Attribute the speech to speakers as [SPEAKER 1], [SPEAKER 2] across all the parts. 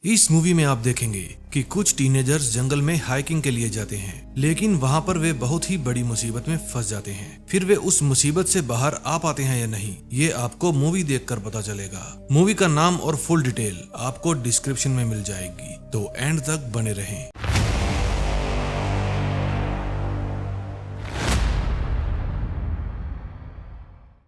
[SPEAKER 1] इस मूवी में आप देखेंगे कि कुछ टीनेजर्स जंगल में हाइकिंग के लिए जाते हैं, लेकिन वहां पर वे बहुत ही बड़ी मुसीबत में फंस जाते हैं। फिर वे उस मुसीबत से बाहर आ पाते हैं या नहीं, ये आपको मूवी देखकर पता चलेगा। मूवी का नाम और फुल डिटेल आपको डिस्क्रिप्शन में मिल जाएगी, तो एंड तक बने रहें।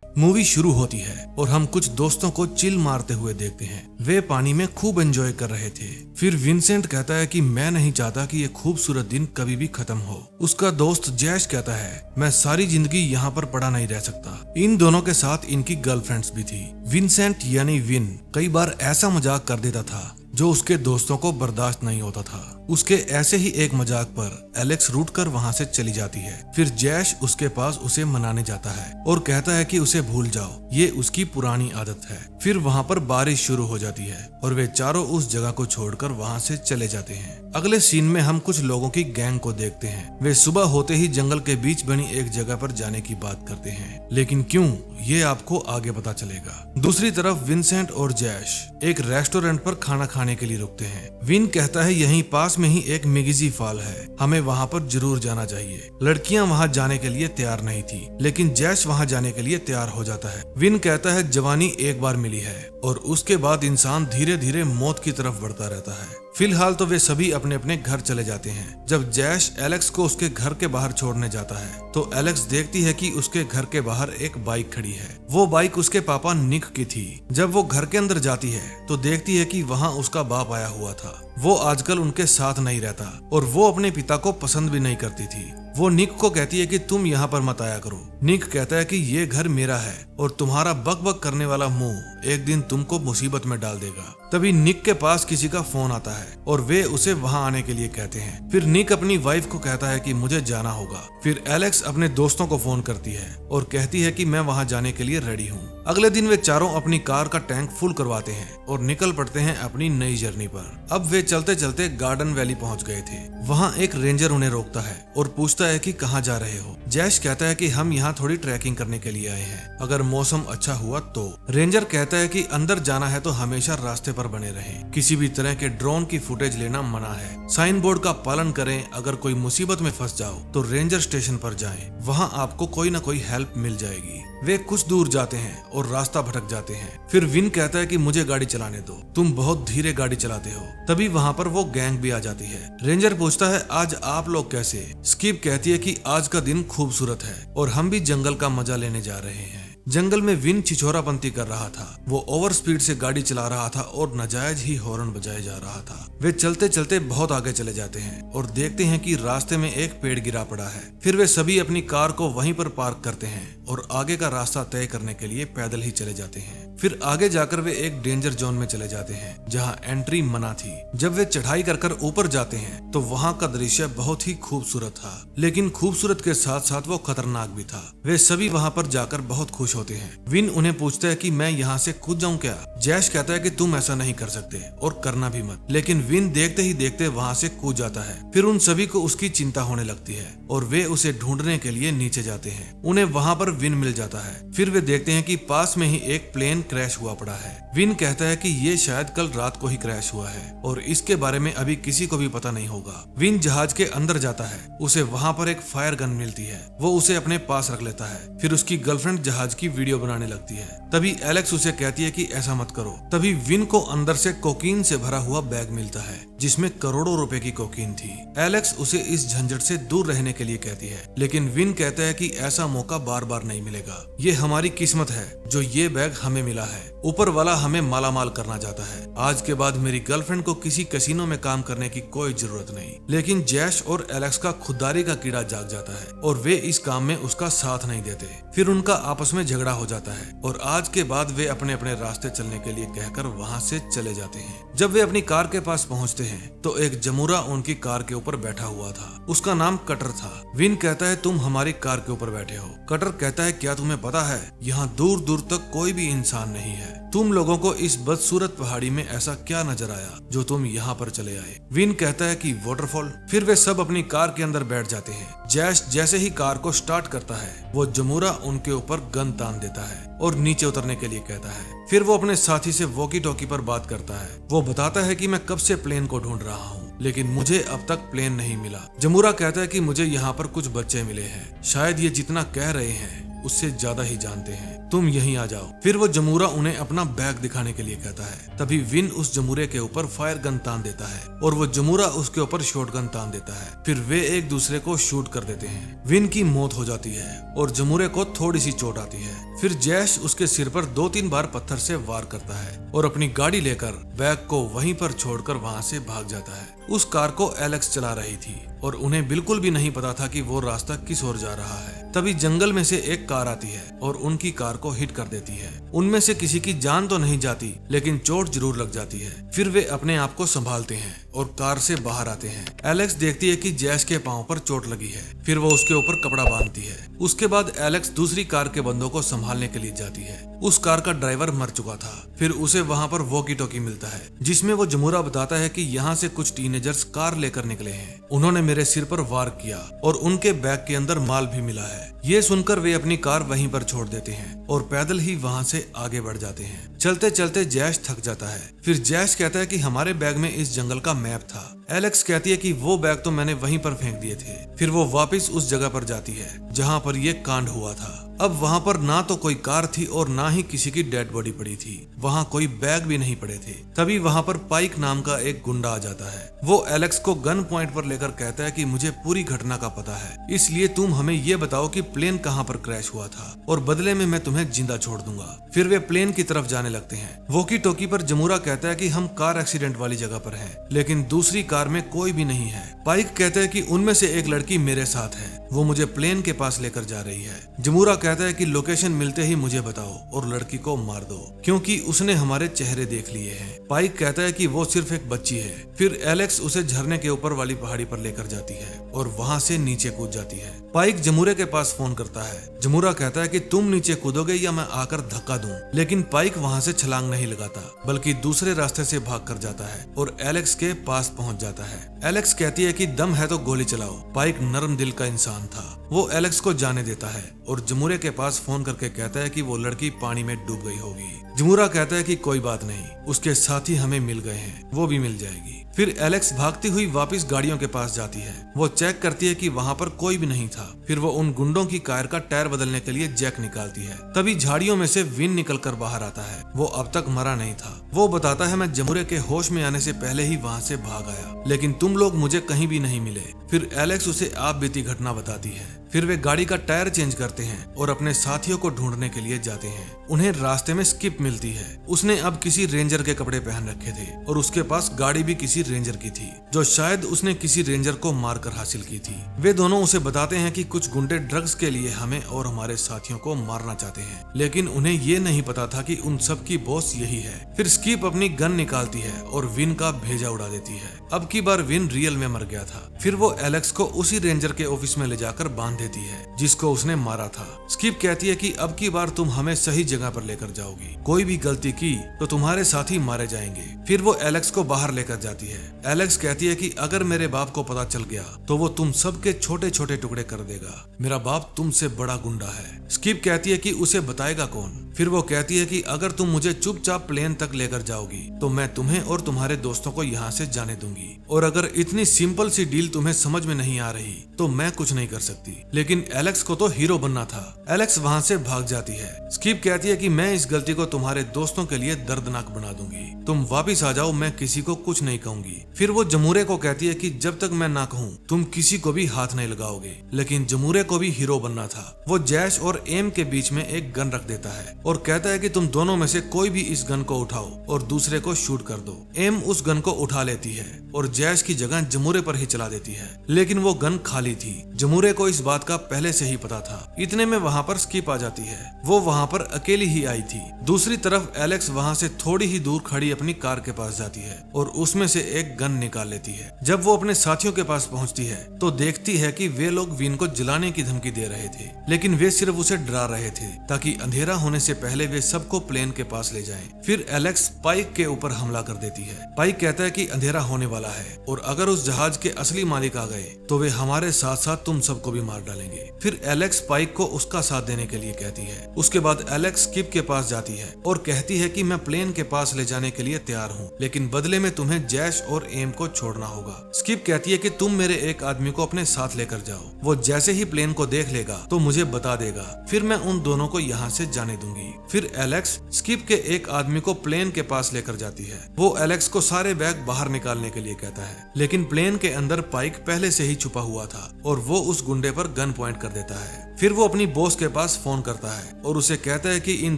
[SPEAKER 1] मूवी शुरू होती है और हम कुछ दोस्तों को चिल मारते हुए देखते हैं। वे पानी में खूब एंजॉय कर रहे थे। फिर विंसेंट कहता है कि मैं नहीं चाहता कि ये खूबसूरत दिन कभी भी खत्म हो। उसका दोस्त जैश कहता है मैं सारी जिंदगी यहाँ पर पड़ा नहीं रह सकता। इन दोनों के साथ इनकी गर्लफ्रेंड्स भी थी। विंसेंट यानी विन कई बार ऐसा मजाक कर देता था जो उसके दोस्तों को बर्दाश्त नहीं होता था। उसके ऐसे ही एक मजाक पर एलेक्स रूठ कर वहाँ से चली जाती है। फिर जैश उसके पास उसे मनाने जाता है और कहता है कि उसे भूल जाओ, ये उसकी पुरानी आदत है। फिर वहाँ पर बारिश शुरू हो जाती है और वे चारों उस जगह को छोड़कर वहाँ से चले जाते हैं। अगले सीन में हम कुछ लोगों की गैंग को देखते हैं। वे सुबह होते ही जंगल के बीच बनी एक जगह पर जाने की बात करते हैं, लेकिन क्यों, ये आपको आगे पता चलेगा। दूसरी तरफ विंसेंट और जैश एक रेस्टोरेंट पर खाना खाने के लिए रुकते हैं। विन कहता है यहीं पास में ही एक मिगिजी फॉल है, हमें वहाँ पर जरूर जाना चाहिए। लड़कियां वहाँ जाने के लिए तैयार नहीं थी, लेकिन जैश वहाँ जाने के लिए तैयार हो जाता है। विन कहता है जवानी एक बार मिली है और उसके बाद इंसान धीरे धीरे मौत की तरफ बढ़ता रहता है। फिलहाल तो वे सभी अपने अपने घर चले जाते हैं। जब जैश एलेक्स को उसके घर के बाहर छोड़ने जाता है तो एलेक्स देखती है कि उसके घर के बाहर एक बाइक खड़ी है। वो बाइक उसके पापा निक की थी। जब वो घर के अंदर जाती है तो देखती है कि वहाँ उसका बाप आया हुआ था। वो आजकल उनके साथ नहीं रहता और वो अपने पिता को पसंद भी नहीं करती थी। वो निक को कहती है कि तुम यहाँ पर मत आया करो। निक कहता है कि ये घर मेरा है और तुम्हारा बक बक करने वाला मुंह एक दिन तुमको मुसीबत में डाल देगा। तभी निक के पास किसी का फोन आता है और वे उसे वहां आने के लिए कहते हैं। फिर निक अपनी वाइफ को कहता है कि मुझे जाना होगा। फिर एलेक्स अपने दोस्तों को फोन करती है और कहती है कि मैं वहां जाने के लिए रेडी हूँ। अगले दिन वे चारों अपनी कार का टैंक फुल करवाते हैं और निकल पड़ते हैं अपनी नई जर्नी पर। अब वे चलते चलते गार्डन वैली पहुंच गए थे। वहां एक रेंजर उन्हें रोकता है और पूछता है कि कहां जा रहे हो। जैश कहता है कि हम यहाँ थोड़ी ट्रैकिंग करने के लिए आए हैं, अगर मौसम अच्छा हुआ तो। रेंजर कहता है कि अंदर जाना है तो हमेशा रास्ते पर बने रहें। किसी भी तरह के ड्रोन की फुटेज लेना मना है। साइन बोर्ड का पालन करें। अगर कोई मुसीबत में फंस जाओ तो रेंजर स्टेशन पर जाएं, वहां आपको कोई न कोई हेल्प मिल जाएगी। वे कुछ दूर जाते हैं और रास्ता भटक जाते हैं। फिर विन कहता है कि मुझे गाड़ी चलाने दो, तुम बहुत धीरे गाड़ी चलाते हो। तभी वहाँ पर वो गैंग भी आ जाती है। रेंजर पूछता है आज आप लोग कैसे। स्किप कहती है कि आज का दिन खूबसूरत है और हम भी जंगल का मजा लेने जा रहे हैं। जंगल में विन छिछोरापंती कर रहा था। वो ओवर स्पीड से गाड़ी चला रहा था और नाजायज ही हॉर्न बजाए जा रहा था। वे चलते चलते बहुत आगे चले जाते हैं और देखते हैं कि रास्ते में एक पेड़ गिरा पड़ा है। फिर वे सभी अपनी कार को वहीं पर पार्क करते हैं और आगे का रास्ता तय करने के लिए पैदल ही चले जाते हैं। फिर आगे जाकर वे एक डेंजर जोन में चले जाते हैं जहां एंट्री मना थी। जब वे चढ़ाई कर ऊपर जाते हैं तो वहां का दृश्य बहुत ही खूबसूरत था, लेकिन खूबसूरत के साथ साथ वो खतरनाक भी था। वे सभी वहां पर जाकर बहुत खुश होते हैं। विन उन्हें पूछता है कि मैं यहाँ से कूद जाऊं क्या। जैश कहता है कि तुम ऐसा नहीं कर सकते और करना भी मत, लेकिन विन देखते ही देखते वहाँ से कूद जाता है। फिर उन सभी को उसकी चिंता होने लगती है और वे उसे ढूंढने के लिए नीचे जाते हैं। उन्हें वहाँ पर विन मिल जाता है। फिर वे देखते हैं कि पास में ही एक प्लेन क्रैश हुआ पड़ा है। विन कहता है कि ये शायद कल रात को ही क्रैश हुआ है और इसके बारे में अभी किसी को भी पता नहीं होगा। विन जहाज के अंदर जाता है। उसे वहाँ पर एक फायर गन मिलती है। वो उसे अपने पास रख लेता है। फिर उसकी गर्लफ्रेंड जहाज की वीडियो बनाने लगती है। तभी एलेक्स उसे कहती है कि ऐसा मत करो। तभी विन को अंदर से कोकीन से भरा हुआ बैग मिलता है जिसमें करोड़ों रुपए की कोकीन थी। एलेक्स उसे इस झंझट से दूर रहने के लिए कहती है, लेकिन विन कहता है कि ऐसा मौका बार बार नहीं मिलेगा। ये हमारी किस्मत है जो ये बैग हमें मिला है। ऊपर वाला हमें मालामाल करना चाहता है। आज के बाद मेरी गर्लफ्रेंड को किसी कैसीनो में काम करने की कोई जरूरत नहीं। लेकिन जैश और एलेक्स का खुददारी का कीड़ा जाग जाता है और वे इस काम में उसका साथ नहीं देते। फिर उनका आपस में झगड़ा हो जाता है और आज के बाद वे अपने अपने रास्ते चलने के लिए कहकर वहाँ से चले जाते हैं। जब वे अपनी कार के पास पहुँचते हैं तो एक जमुरा उनकी कार के ऊपर बैठा हुआ था। उसका नाम कटर था। विन कहता है तुम हमारी कार के ऊपर बैठे हो। कटर कहती कहता है क्या तुम्हें पता है यहाँ दूर दूर तक कोई भी इंसान नहीं है। तुम लोगों को इस बदसूरत पहाड़ी में ऐसा क्या नजर आया जो तुम यहाँ पर चले आए। विन कहता है कि वाटरफॉल। फिर वे सब अपनी कार के अंदर बैठ जाते हैं। जैश जैसे ही कार को स्टार्ट करता है वो जमूरा उनके ऊपर गन तान देता है और नीचे उतरने के लिए कहता है। फिर वो अपने साथी से वॉकी टॉकी पर बात करता है। वो बताता है कि मैं कब से प्लेन को ढूंढ रहा हूँ लेकिन मुझे अब तक प्लेन नहीं मिला। जमूरा कहता है कि मुझे यहाँ पर कुछ बच्चे मिले हैं, शायद ये जितना कह रहे हैं उससे ज्यादा ही जानते हैं, तुम यहीं आ जाओ। फिर वो जमूरा उन्हें अपना बैग दिखाने के लिए कहता है। तभी विन उस जमूरे के ऊपर फायर गन तान देता है और वो जमूरा उसके ऊपर शॉट गन तान देता है। फिर वे एक दूसरे को शूट कर देते हैं। विन की मौत हो जाती है और जमूरे को थोड़ी सी चोट आती है। फिर जैश उसके सिर पर 2-3 बार पत्थर से वार करता है और अपनी गाड़ी लेकर बैग को वहीं पर छोड़कर वहां से भाग जाता है। उस कार को एलेक्स चला रही थी और उन्हें बिल्कुल भी नहीं पता था कि वो रास्ता किस ओर जा रहा है। तभी जंगल में से एक कार आती है और उनकी कार को हिट कर देती है। उनमें से किसी की जान तो नहीं जाती लेकिन चोट जरूर लग जाती है। फिर वे अपने आप को संभालते हैं और कार से बाहर आते हैं। एलेक्स देखती है कि जैश के पांव पर चोट लगी है। फिर वो उसके ऊपर कपड़ा बांधती है। उसके बाद एलेक्स दूसरी कार के बंदों को संभालने के लिए जाती है। उस कार का ड्राइवर मर चुका था। फिर उसे वहाँ पर वॉकी टॉकी मिलता है जिसमें वो जमूरा बताता है कि यहाँ से कुछ टीनेजर्स कार लेकर निकले हैं। उन्होंने मेरे सिर पर वार किया और उनके बैग के अंदर माल भी मिला है। ये सुनकर वे अपनी कार वहीं पर छोड़ देते हैं और पैदल ही वहाँ से आगे बढ़ जाते हैं। चलते चलते जैश थक जाता है। फिर जैश कहता है कि हमारे बैग में इस जंगल का मैप था। एलेक्स कहती है कि वो बैग तो मैंने वहीं पर फेंक दिए थे। फिर वो वापस उस जगह पर जाती है जहाँ पर ये कांड हुआ था। अब वहाँ पर ना तो कोई कार थी और ना ही किसी की डेड बॉडी पड़ी थी। वहाँ कोई बैग भी नहीं पड़े थे। तभी वहाँ पर पाइक नाम का एक गुंडा आ जाता है। वो एलेक्स को गन पॉइंट पर लेकर कहता है कि मुझे पूरी घटना का पता है, इसलिए तुम हमें ये बताओ कि प्लेन कहाँ पर क्रैश हुआ था और बदले में मैं तुम्हें जिंदा छोड़ दूंगा। फिर वे प्लेन की तरफ जाने लगते हैं। वॉकी टॉकी पर जमूरा कहता है कि हम कार एक्सीडेंट वाली जगह पर हैं, लेकिन दूसरी कार में कोई भी नहीं है। पाइक कहता है कि उनमें से एक लड़की मेरे साथ है, वो मुझे प्लेन के पास लेकर जा रही है। जमूरा कहता है कि लोकेशन मिलते ही मुझे बताओ और लड़की को मार दो क्योंकि उसने हमारे चेहरे देख लिए हैं। पाइक कहता है कि वो सिर्फ एक बच्ची है। फिर एलेक्स उसे झरने के ऊपर वाली पहाड़ी पर लेकर जाती है और वहां से नीचे कूद जाती है। पाइक जमूरे के पास फोन करता है। जमूरा कहता है कि तुम नीचे कूदोगे या मैं आकर धक्का दूं, लेकिन पाइक वहां से छलांग नहीं लगाता बल्कि दूसरे रास्ते से भाग कर जाता है और एलेक्स के पास पहुंच जाता है। एलेक्स कहती है कि दम है तो गोली चलाओ। पाइक नरम दिल का इंसान था। वो एलेक्स को जाने देता है और जमूरे के पास फोन करके कहता है कि वो लड़की पानी में डूब गई होगी। जमूरा कहता है कि कोई बात नहीं, उसके साथी हमें मिल गए हैं, वो भी मिल जाएगी। फिर एलेक्स भागती हुई वापस गाड़ियों के पास जाती है। वो चेक करती है कि वहाँ पर कोई भी नहीं था। फिर वो उन गुंडों की कार का टायर बदलने के लिए जैक निकालती है। तभी झाड़ियों में से विन निकलकर बाहर आता है। वो अब तक मरा नहीं था। वो बताता है मैं जमूरे के होश में आने से पहले ही वहाँ से भाग आया, लेकिन तुम लोग मुझे कहीं भी नहीं मिले। फिर एलेक्स उसे आप बीती घटना बताती है। फिर वे गाड़ी का टायर चेंज करते हैं और अपने साथियों को ढूंढने के लिए जाते हैं। उन्हें रास्ते में स्किप मिलती है। उसने अब किसी रेंजर के कपड़े पहन रखे थे और उसके पास गाड़ी भी किसी रेंजर की थी जो शायद उसने किसी रेंजर को मारकर हासिल की थी। वे दोनों उसे बताते हैं कि कुछ गुंडे ड्रग्स के लिए हमें और हमारे साथियों को मारना चाहते हैं, लेकिन उन्हें ये नहीं पता था कि उन सब की बॉस यही है। फिर स्किप अपनी गन निकालती है और विन का भेजा उड़ा देती है। अब की बार विन रियल में मर गया था। फिर वो एलेक्स को उसी रेंजर के ऑफिस में ले जाकर बांध देती है जिसको उसने मारा था। स्किप कहती है कि अब की बार तुम हमें सही जगह पर लेकर जाओगी, कोई भी गलती की तो तुम्हारे साथी मारे जाएंगे। फिर वो एलेक्स को बाहर लेकर जाती है। एलेक्स कहती है कि अगर मेरे बाप को पता चल गया तो वो तुम सबके छोटे छोटे टुकड़े कर देगा। मेरा बाप तुमसे बड़ा गुंडा है। स्किप कहती है कि उसे बताएगा कौन। फिर वो कहती है कि अगर तुम मुझे चुपचाप प्लेन तक लेकर जाओगी तो मैं तुम्हें और तुम्हारे दोस्तों को यहाँ से जाने दूंगी, और अगर इतनी सिंपल सी डील तुम्हें समझ में नहीं आ रही तो मैं कुछ नहीं कर सकती। लेकिन एलेक्स को तो हीरो बनना था। एलेक्स वहाँ से भाग जाती है। स्किप कहती है कि मैं इस गलती को तुम्हारे दोस्तों के लिए दर्दनाक बना दूंगी, तुम वापिस आ जाओ, मैं किसी को कुछ नहीं कहूंगी। फिर वो जमूरे को कहती है कि जब तक मैं ना कहूँ तुम किसी को भी हाथ नहीं लगाओगे, लेकिन जमूरे को भी हीरो बनना था। वो जैश और एम के बीच में एक गन रख देता है और कहता है कि तुम दोनों में से कोई भी इस गन को उठाओ और दूसरे को शूट कर दो। एम उस गन को उठा लेती है और जैश की जगह जमूरे पर ही चला देती है, लेकिन वो गन खाली थी। जमूरे को इस बात का पहले से ही पता था। इतने में वहाँ पर स्किप आ जाती है। वो वहाँ पर अकेली ही आई थी। दूसरी तरफ एलेक्स वहाँ से थोड़ी ही दूर खड़ी अपनी कार के पास जाती है और उसमें से एक गन निकाल लेती है। जब वो अपने साथियों के पास पहुँचती है तो देखती है कि वे लोग विन को जलाने की धमकी दे रहे थे, लेकिन वे सिर्फ उसे डरा रहे थे ताकि अंधेरा होने से पहले वे सबको प्लेन के पास ले जाएं। फिर एलेक्स पाइक के ऊपर हमला कर देती है। पाइक कहता है कि अंधेरा होने वाला है और अगर उस जहाज के असली मालिक आ गए तो वे हमारे साथ साथ तुम सबको भी मार डालेंगे। फिर एलेक्स पाइक को उसका साथ देने के लिए कहती है। उसके बाद एलेक्स स्किप के पास जाती है और कहती है कि मैं प्लेन के पास ले जाने के लिए तैयार हूँ, लेकिन बदले में तुम्हें जैश और एम को छोड़ना होगा। स्किप कहती है कि तुम मेरे एक आदमी को अपने साथ लेकर जाओ, वो जैसे ही प्लेन को देख लेगा तो मुझे बता देगा, फिर मैं उन दोनों को यहाँ से जाने दूंगी। फिर एलेक्स स्किप के एक आदमी को प्लेन के पास लेकर जाती है। वो एलेक्स को सारे बैग बाहर निकालने के लिए कहता है, लेकिन प्लेन के अंदर पाइक पहले से ही छुपा हुआ था और वो उस गुंडे पर गन पॉइंट कर देता है। फिर वो अपनी बॉस के पास फोन करता है और उसे कहता है कि इन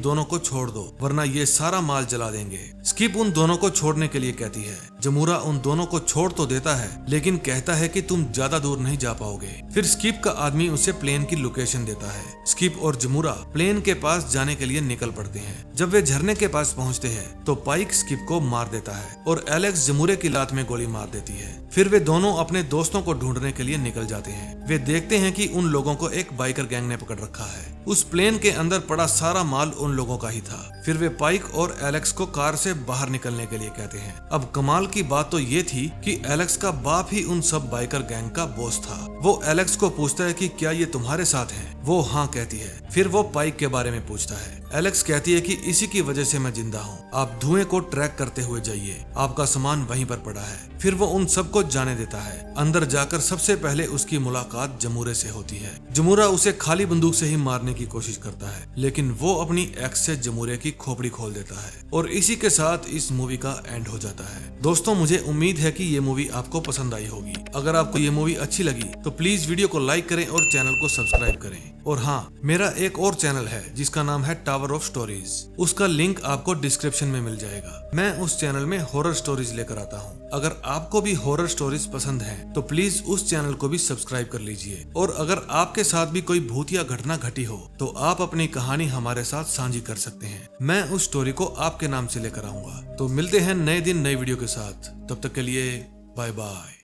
[SPEAKER 1] दोनों को छोड़ दो वरना ये सारा माल जला देंगे। स्किप उन दोनों को छोड़ने के लिए कहती है। जमूरा उन दोनों को छोड़ तो देता है, लेकिन कहता है कि तुम ज्यादा दूर नहीं जा पाओगे। फिर स्किप का आदमी उसे प्लेन की लोकेशन देता है। स्किप और जमूरा प्लेन के पास जाने के लिए निकल पड़ते हैं। जब वे झरने के पास पहुंचते हैं तो पाइक स्किप को मार देता है और एलेक्स जमूरे की लात में गोली मार देती है। फिर वे दोनों अपने दोस्तों को ढूंढने के लिए निकल जाते हैं। वे देखते हैं कि उन लोगों को एक बाइकर गैंग ने पकड़ रखा है। उस प्लेन के अंदर पड़ा सारा माल उन लोगों का ही था। फिर वे पाइक और एलेक्स को कार से बाहर निकलने के लिए कहते हैं। अब कमाल की बात तो ये थी कि एलेक्स का बाप ही उन सब बाइकर गैंग का बॉस था। वो एलेक्स को पूछता है कि क्या ये तुम्हारे साथ हैं? वो हाँ कहती है। फिर वो पाइक के बारे में पूछता है। एलेक्स कहती है कि इसी की वजह से मैं जिंदा हूँ। आप धुएं को ट्रैक करते हुए जाइए, आपका सामान वहीं पर पड़ा है। फिर वो उन सबको जाने देता है। अंदर जाकर सबसे पहले उसकी मुलाकात जमूरे से होती है। जमूरा उसे खाली बंदूक से ही मारने की कोशिश करता है, लेकिन वो अपनी एक्स से जमूरे की खोपड़ी खोल देता है और इसी के साथ इस मूवी का एंड हो जाता है। दोस्तों, मुझे उम्मीद है कि ये मूवी आपको पसंद आई होगी। अगर आपको ये मूवी अच्छी लगी तो प्लीज वीडियो को लाइक करें और चैनल को सब्सक्राइब करें। और हाँ, मेरा एक और चैनल है जिसका नाम है टावर ऑफ स्टोरीज। उसका लिंक आपको डिस्क्रिप्शन में मिल जाएगा। मैं उस चैनल में हॉरर स्टोरीज लेकर आता हूँ। अगर आपको भी हॉरर स्टोरीज पसंद है तो प्लीज उस चैनल को भी सब्सक्राइब कर लीजिए। और अगर आपके साथ भी कोई भूतिया घटना घटी हो तो आप अपनी कहानी हमारे साथ साझी कर सकते हैं। मैं उस स्टोरी को आपके नाम से लेकर आऊंगा। तो मिलते हैं नए दिन नए वीडियो के साथ। तब तक के लिए बाय बाय।